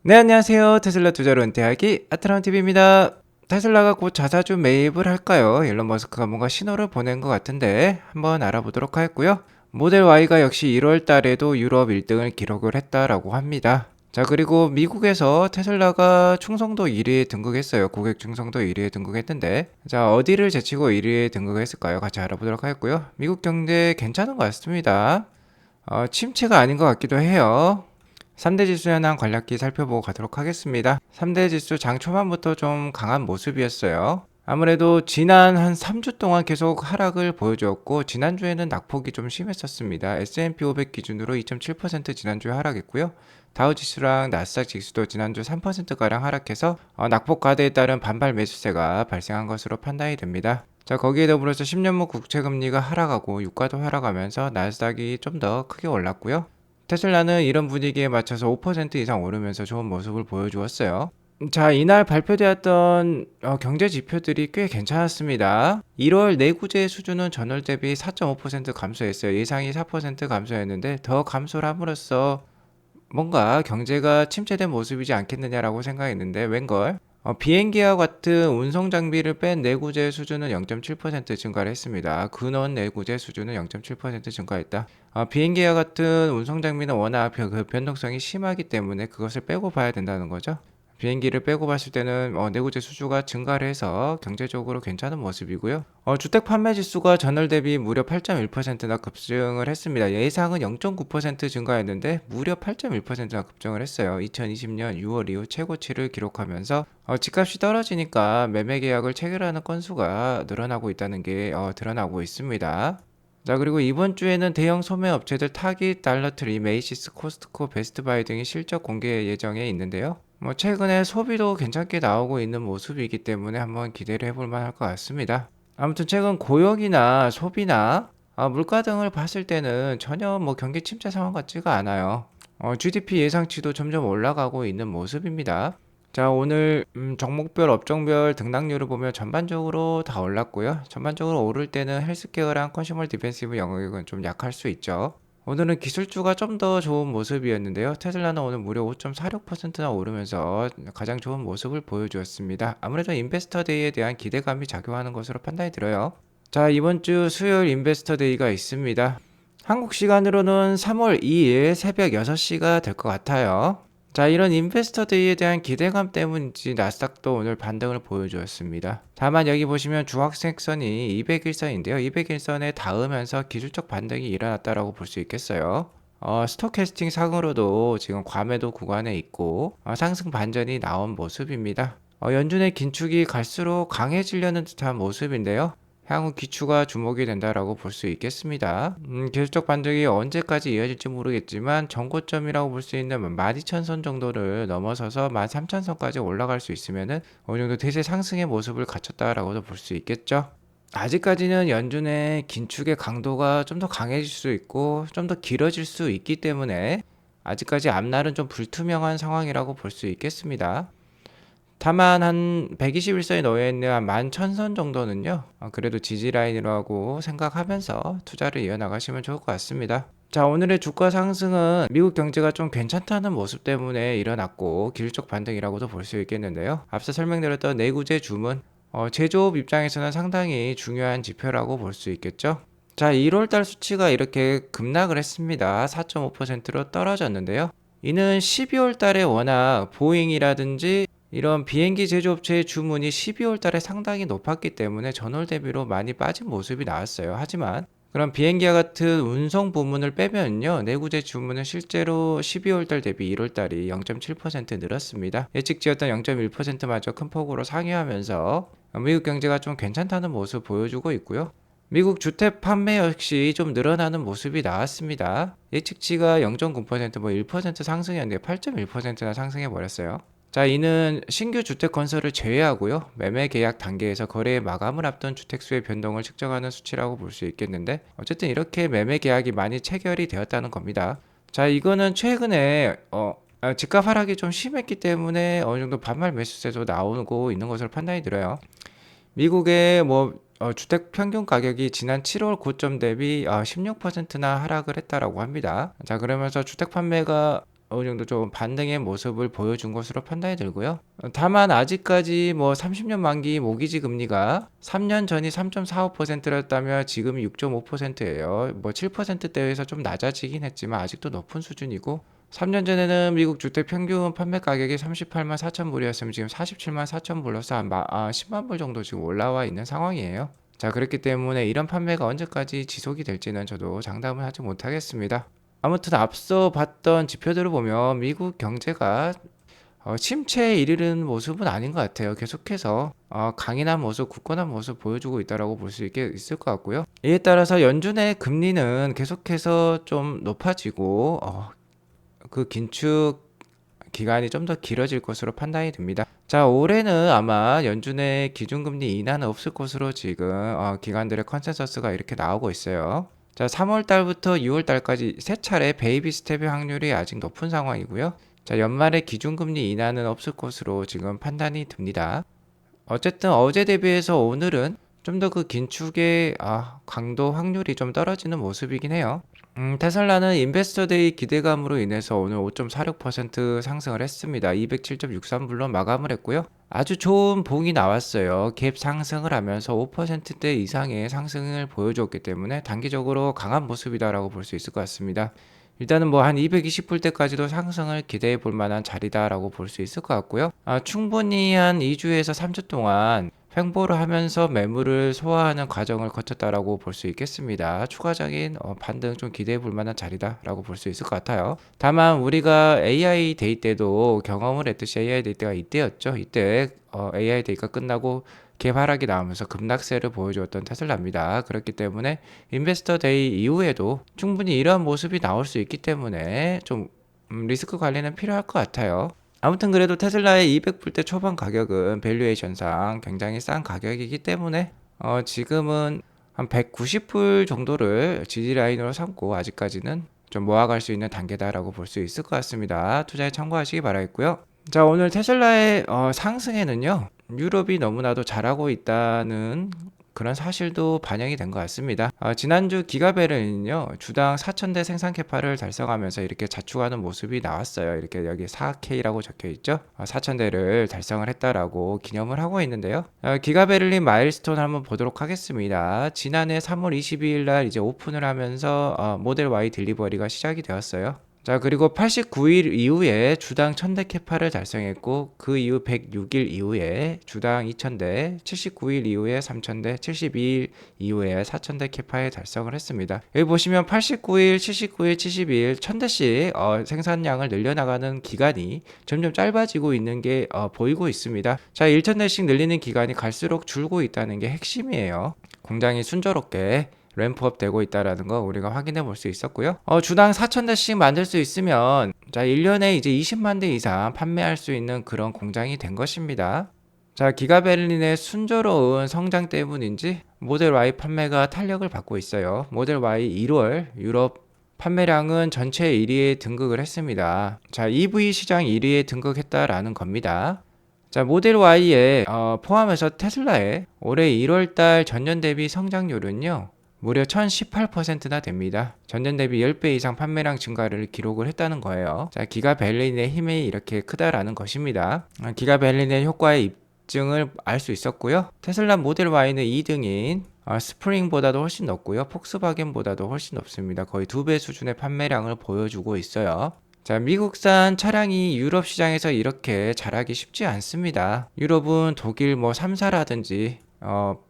네, 안녕하세요. 테슬라 투자로 은퇴하기 아트람TV입니다. 테슬라가 곧 자사주 매입을 할까요? 일론 머스크가 뭔가 신호를 보낸 것 같은데 한번 알아보도록 하겠고요. 모델 Y가 역시 1월 달에도 유럽 1등을 기록을 했다라고 합니다. 자, 그리고 미국에서 테슬라가 충성도 1위에 등극했어요. 고객 충성도 1위에 등극했는데, 자, 어디를 제치고 1위에 등극했을까요? 같이 알아보도록 하겠고요. 미국 경제 괜찮은 것 같습니다. 침체가 아닌 것 같기도 해요. 3대 지수 현황 간략히 살펴보고 가도록 하겠습니다. 3대 지수 장 초반부터 좀 강한 모습이었어요. 아무래도 지난 한 3주 동안 계속 하락을 보여주었고, 지난주에는 낙폭이 좀 심했었습니다. S&P 500 기준으로 2.7% 지난주에 하락했고요. 다우 지수랑 나스닥 지수도 지난주 3%가량 하락해서 낙폭 과대에 따른 반발 매수세가 발생한 것으로 판단이 됩니다. 자, 거기에 더불어서 10년물 국채금리가 하락하고 유가도 하락하면서 나스닥이 좀 더 크게 올랐고요. 테슬라는 이런 분위기에 맞춰서 5% 이상 오르면서 좋은 모습을 보여주었어요. 자, 이날 발표되었던 경제 지표들이 꽤 괜찮았습니다. 1월 내구재 수준은 전월 대비 4.5% 감소했어요. 예상이 4% 감소했는데 더 감소를 함으로써 뭔가 경제가 침체된 모습이지 않겠느냐라고 생각했는데 웬걸? 비행기와 같은 운송 장비를 뺀 내구재 수준은 0.7% 증가를 했습니다. 근원 내구재 수준은 0.7% 증가했다. 비행기와 같은 운송 장비는 워낙 그 변동성이 심하기 때문에 그것을 빼고 봐야 된다는 거죠. 비행기를 빼고 봤을 때는 내구재 수주가 증가를 해서 경제적으로 괜찮은 모습이고요. 주택 판매 지수가 전월 대비 무려 8.1%나 급증을 했습니다. 예상은 0.9% 증가했는데 무려 8.1%나 급증을 했어요. 2020년 6월 이후 최고치를 기록하면서 집값이 떨어지니까 매매 계약을 체결하는 건수가 늘어나고 있다는 게 드러나고 있습니다. 자, 그리고 이번 주에는 대형 소매 업체들 타깃, 달러트리, 메이시스, 코스트코, 베스트바이 등이 실적 공개 예정에 있는데요. 최근에 소비도 괜찮게 나오고 있는 모습이기 때문에 한번 기대를 해볼 만할 것 같습니다. 아무튼 최근 고용이나 소비나 물가 등을 봤을 때는 전혀 경기 침체 상황 같지가 않아요. GDP 예상치도 점점 올라가고 있는 모습입니다. 자, 오늘 종목별 업종별 등락률을 보면 전반적으로 다 올랐고요. 전반적으로 오를 때는 헬스케어랑 컨슈머 디펜시브 영역은 좀 약할 수 있죠. 오늘은 기술주가 좀 더 좋은 모습이었는데요. 테슬라는 오늘 무려 5.46%나 오르면서 가장 좋은 모습을 보여주었습니다. 아무래도 인베스터 데이에 대한 기대감이 작용하는 것으로 판단이 들어요. 자, 이번 주 수요일 인베스터 데이가 있습니다. 한국 시간으로는 3월 2일 새벽 6시가 될 것 같아요. 자, 이런 인베스터 데이에 대한 기대감 때문인지 나스닥도 오늘 반등을 보여주었습니다. 다만 여기 보시면 중학생선이 200일선인데요. 200일선에 닿으면서 기술적 반등이 일어났다라고 볼 수 있겠어요. 스토캐스팅 상으로도 지금 과매도 구간에 있고 상승 반전이 나온 모습입니다. 연준의 긴축이 갈수록 강해지려는 듯한 모습인데요. 향후 기추가 주목이 된다라고 볼 수 있겠습니다. 계속적 반등이 언제까지 이어질지 모르겠지만 정고점이라고 볼 수 있는 12,000선 정도를 넘어서서 13,000선까지 올라갈 수 있으면은 어느 정도 대세 상승의 모습을 갖췄다라고도 볼 수 있겠죠. 아직까지는 연준의 긴축의 강도가 좀 더 강해질 수 있고 좀 더 길어질 수 있기 때문에 아직까지 앞날은 좀 불투명한 상황이라고 볼 수 있겠습니다. 다만 한 121선에 놓여있는 한 11,000선 정도는요, 그래도 지지라인이라고 생각하면서 투자를 이어나가시면 좋을 것 같습니다. 자, 오늘의 주가 상승은 미국 경제가 좀 괜찮다는 모습 때문에 일어났고 기술적 반등이라고도 볼 수 있겠는데요. 앞서 설명드렸던 내구재 주문, 제조업 입장에서는 상당히 중요한 지표라고 볼 수 있겠죠. 자, 1월달 수치가 이렇게 급락을 했습니다. 4.5%로 떨어졌는데요. 이는 12월 달에 워낙 보잉이라든지 이런 비행기 제조업체의 주문이 12월 달에 상당히 높았기 때문에 전월 대비로 많이 빠진 모습이 나왔어요. 하지만 그런 비행기와 같은 운송 부문을 빼면요, 내구재 주문은 실제로 12월 달 대비 1월 달이 0.7% 늘었습니다. 예측지였던 0.1%마저 큰 폭으로 상회하면서 미국 경제가 좀 괜찮다는 모습 보여주고 있고요. 미국 주택 판매 역시 좀 늘어나는 모습이 나왔습니다. 예측치가 0.9% 1% 상승이었는데 8.1%나 상승해 버렸어요. 자, 이는 신규 주택 건설을 제외하고요. 매매 계약 단계에서 거래의 마감을 앞둔 주택수의 변동을 측정하는 수치라고 볼 수 있겠는데, 어쨌든 이렇게 매매 계약이 많이 체결이 되었다는 겁니다. 자, 이거는 최근에 집값 하락이 좀 심했기 때문에 어느 정도 반발 매수세도 나오고 있는 것으로 판단이 들어요. 미국의 주택 평균 가격이 지난 7월 고점 대비 16%나 하락을 했다라고 합니다. 자, 그러면서 주택 판매가 어느 정도 좀 반등의 모습을 보여준 것으로 판단이 들고요. 다만 아직까지 뭐 30년 만기 모기지 금리가 3년 전이 3.45%였다면 지금이 6.5%예요. 뭐 7%대에서 좀 낮아지긴 했지만 아직도 높은 수준이고, 3년 전에는 미국 주택 평균 판매 가격이 38만 4천 불이었으면 지금 47만 4천 불로서 한 10만 불 정도 지금 올라와 있는 상황이에요. 자, 그렇기 때문에 이런 판매가 언제까지 지속이 될지는 저도 장담을 하지 못하겠습니다. 아무튼 앞서 봤던 지표들을 보면 미국 경제가 침체에 이르는 모습은 아닌 것 같아요. 계속해서 강인한 모습, 굳건한 모습 보여주고 있다라고 볼 수 있을 것 같고요. 이에 따라서 연준의 금리는 계속해서 좀 높아지고 그 긴축 기간이 좀 더 길어질 것으로 판단이 됩니다. 자, 올해는 아마 연준의 기준금리 인하는 없을 것으로 지금 기관들의 컨센서스가 이렇게 나오고 있어요. 자, 3월 달부터 6월 달까지 세 차례 베이비 스텝의 확률이 아직 높은 상황이고요. 자, 연말에 기준금리 인하는 없을 것으로 지금 판단이 듭니다. 어쨌든 어제 대비해서 오늘은 좀 더 그 긴축의 강도 확률이 좀 떨어지는 모습이긴 해요. 테슬라는 인베스터데이 기대감으로 인해서 오늘 5.46% 상승을 했습니다. 207.63불로 마감을 했고요. 아주 좋은 봉이 나왔어요. 갭 상승을 하면서 5%대 이상의 상승을 보여줬기 때문에 단기적으로 강한 모습이다라고 볼 수 있을 것 같습니다. 일단은 뭐 한 220불대까지도 상승을 기대해 볼 만한 자리다라고 볼 수 있을 것 같고요. 충분히 한 2주에서 3주 동안 횡보를 하면서 매물을 소화하는 과정을 거쳤다라고 볼 수 있겠습니다. 추가적인 반등 좀 기대해 볼 만한 자리다라고 볼 수 있을 것 같아요. 다만 우리가 AI 데이 때도 경험을 했듯이 AI 데이 때가 이때였죠. 이때 AI 데이가 끝나고 개발하기 나오면서 급락세를 보여주었던 테슬라입니다. 그렇기 때문에 인베스터 데이 이후에도 충분히 이러한 모습이 나올 수 있기 때문에 좀 리스크 관리는 필요할 것 같아요. 아무튼 그래도 테슬라의 200불대 초반 가격은 밸류에이션상 굉장히 싼 가격이기 때문에 지금은 한 190불 정도를 지지 라인으로 삼고 아직까지는 좀 모아갈 수 있는 단계다라고 볼 수 있을 것 같습니다. 투자에 참고하시기 바라겠고요. 자, 오늘 테슬라의 상승에는요, 유럽이 너무나도 잘하고 있다는 그런 사실도 반영이 된 것 같습니다. 지난주 기가베르는요, 주당 4,000대 생산 캐파를 달성하면서 이렇게 자축하는 모습이 나왔어요. 이렇게 여기 4K라고 적혀 있죠. 4,000대를 달성을 했다라고 기념을 하고 있는데요. 기가베를린 마일스톤 한번 보도록 하겠습니다. 지난해 3월 22일 날 이제 오픈을 하면서 모델 Y 딜리버리가 시작이 되었어요. 자, 그리고 89일 이후에 주당 1000대 캐파를 달성했고, 그 이후 106일 이후에 주당 2000대, 79일 이후에 3000대, 72일 이후에 4000대 캐파에 달성을 했습니다. 여기 보시면 89일, 79일, 72일 1000대씩 생산량을 늘려나가는 기간이 점점 짧아지고 있는 게 보이고 있습니다. 자, 1000대씩 늘리는 기간이 갈수록 줄고 있다는 게 핵심이에요. 공장이 순조롭게 램프업 되고 있다라는 거 우리가 확인해 볼 수 있었고요. 주당 4,000대씩 만들 수 있으면 자, 1년에 이제 20만 대 이상 판매할 수 있는 그런 공장이 된 것입니다. 자, 기가베를린의 순조로운 성장 때문인지 모델 Y 판매가 탄력을 받고 있어요. 모델 Y 1월 유럽 판매량은 전체 1위에 등극을 했습니다. 자, EV 시장 1위에 등극했다라는 겁니다. 자, 모델 Y에 포함해서 테슬라의 올해 1월달 전년 대비 성장률은요, 무려 1018%나 됩니다. 전년 대비 10배 이상 판매량 증가를 기록을 했다는 거예요. 자, 기가베를린의 힘이 이렇게 크다라는 것입니다. 기가베를린의 효과의 입증을 알 수 있었고요. 테슬라 모델 Y는 2등인 스프링보다도 훨씬 높고요. 폭스바겐보다도 훨씬 높습니다. 거의 2배 수준의 판매량을 보여주고 있어요. 자, 미국산 차량이 유럽 시장에서 이렇게 잘하기 쉽지 않습니다. 유럽은 독일 뭐 3사라든지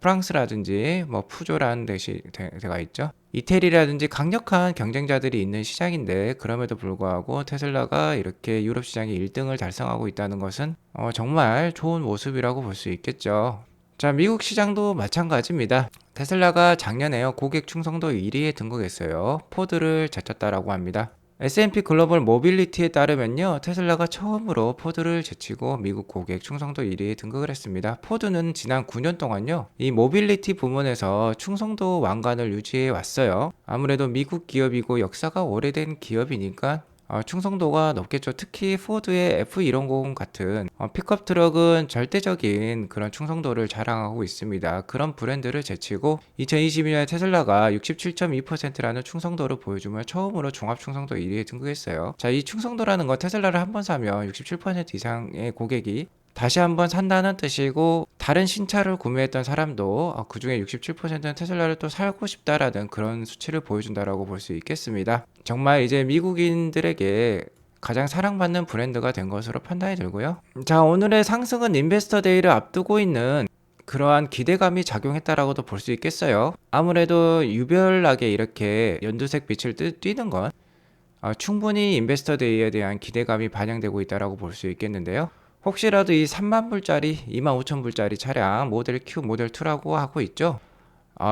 프랑스라든지 뭐 푸조라는 데가 있죠. 이태리라든지 강력한 경쟁자들이 있는 시장인데, 그럼에도 불구하고 테슬라가 이렇게 유럽 시장에 1등을 달성하고 있다는 것은 정말 좋은 모습이라고 볼 수 있겠죠. 자, 미국 시장도 마찬가지입니다. 테슬라가 작년에요, 고객 충성도 1위에 등극했어요. 포드를 제쳤다라고 합니다. S&P 글로벌 모빌리티에 따르면요, 테슬라가 처음으로 포드를 제치고 미국 고객 충성도 1위에 등극을 했습니다. 포드는 지난 9년 동안요, 이 모빌리티 부문에서 충성도 왕관을 유지해 왔어요. 아무래도 미국 기업이고 역사가 오래된 기업이니까 충성도가 높겠죠. 특히 포드의 F150 같은 픽업 트럭은 절대적인 그런 충성도를 자랑하고 있습니다. 그런 브랜드를 제치고 2022년에 테슬라가 67.2%라는 충성도를 보여주며 처음으로 종합 충성도 1위에 등극했어요. 자, 이 충성도라는 건 테슬라를 한 번 사면 67% 이상의 고객이 다시 한번 산다는 뜻이고, 다른 신차를 구매했던 사람도 그 중에 67%는 테슬라를 또 사고 싶다라는 그런 수치를 보여준다라고 볼 수 있겠습니다. 정말 이제 미국인들에게 가장 사랑받는 브랜드가 된 것으로 판단이 들고요. 자, 오늘의 상승은 인베스터 데이를 앞두고 있는 그러한 기대감이 작용했다라고도 볼 수 있겠어요. 아무래도 유별나게 이렇게 연두색 빛을 띠는 건 충분히 인베스터 데이에 대한 기대감이 반영되고 있다라고 볼 수 있겠는데요. 혹시라도 이 3만 불짜리, 2만 5천 불짜리 차량 모델 Q, 모델 2라고 하고 있죠.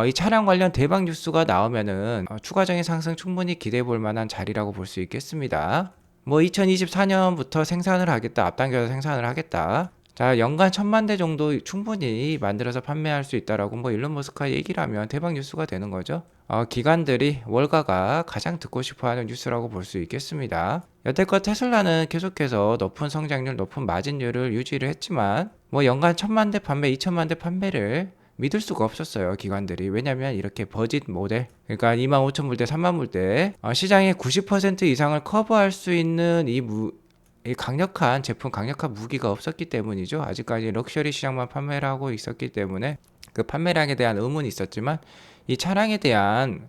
이 차량 관련 대박 뉴스가 나오면은 추가적인 상승 충분히 기대해 볼 만한 자리라고 볼 수 있겠습니다. 뭐 2024년부터 생산을 하겠다, 앞당겨서 생산을 하겠다. 자, 연간 1000만 대 정도 충분히 만들어서 판매할 수 있다라고 뭐 일론 머스크가 얘기를 하면 대박 뉴스가 되는 거죠. 기관들이 월가가 가장 듣고 싶어하는 뉴스라고 볼 수 있겠습니다. 여태껏 테슬라는 계속해서 높은 성장률, 높은 마진율을 유지를 했지만 뭐 연간 1000만 대 판매, 2000만 대 판매를 믿을 수가 없었어요, 기관들이. 왜냐면 이렇게 버짓 모델, 그러니까 25,000불대, 3만불대 시장의 90% 이상을 커버할 수 있는 이 강력한 제품, 강력한 무기가 없었기 때문이죠. 아직까지 럭셔리 시장만 판매를 하고 있었기 때문에 그 판매량에 대한 의문이 있었지만, 이 차량에 대한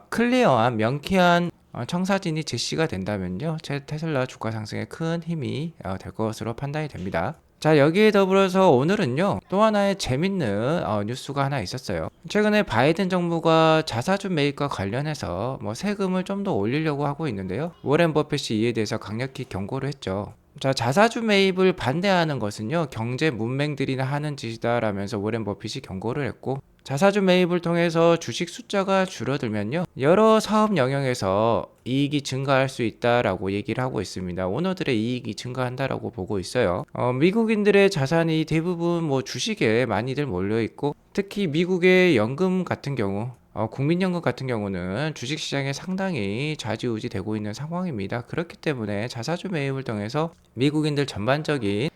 클리어한 명쾌한 청사진이 제시가 된다면요, 테슬라 주가 상승에 큰 힘이 될 것으로 판단이 됩니다. 자, 여기에 더불어서 오늘은요, 또 하나의 재밌는 뉴스가 하나 있었어요. 최근에 바이든 정부가 자사주 매입과 관련해서 뭐 세금을 좀 더 올리려고 하고 있는데요. 워렌 버핏이 이에 대해서 강력히 경고를 했죠. 자, 자사주 매입을 반대하는 것은요, 경제 문맹들이나 하는 짓이다라면서 워렌 버핏이 경고를 했고, 자사주 매입을 통해서 주식 숫자가 줄어들면요, 여러 사업 영역에서 이익이 증가할 수 있다라고 얘기를 하고 있습니다. 오너들의 이익이 증가한다라고 보고 있어요. 미국인들의 자산이 대부분 뭐 주식에 많이들 몰려 있고, 특히 미국의 연금 같은 경우, 국민연금 같은 경우는 주식시장에 상당히 좌지우지 되고 있는 상황입니다. 그렇기 때문에 자사주 매입을 통해서 미국인들 전반적인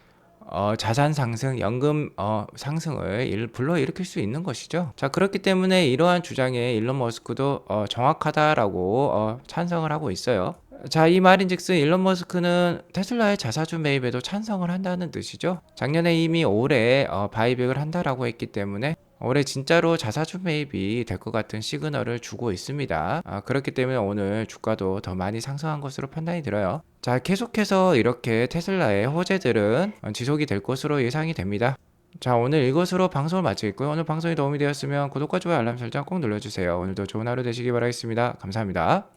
자산 상승, 연금 상승을 불러일으킬 수 있는 것이죠. 자, 그렇기 때문에 이러한 주장에 일론 머스크도 정확하다라고 찬성을 하고 있어요. 자, 이 말인즉슨 일론 머스크는 테슬라의 자사주 매입에도 찬성을 한다는 뜻이죠. 작년에 이미 올해 바이백을 한다라고 했기 때문에 올해 진짜로 자사주 매입이 될 것 같은 시그널을 주고 있습니다. 그렇기 때문에 오늘 주가도 더 많이 상승한 것으로 판단이 들어요. 자, 계속해서 이렇게 테슬라의 호재들은 지속이 될 것으로 예상이 됩니다. 자, 오늘 이것으로 방송을 마치겠고요. 오늘 방송이 도움이 되었으면 구독과 좋아요, 알람 설정 꼭 눌러주세요. 오늘도 좋은 하루 되시기 바라겠습니다. 감사합니다.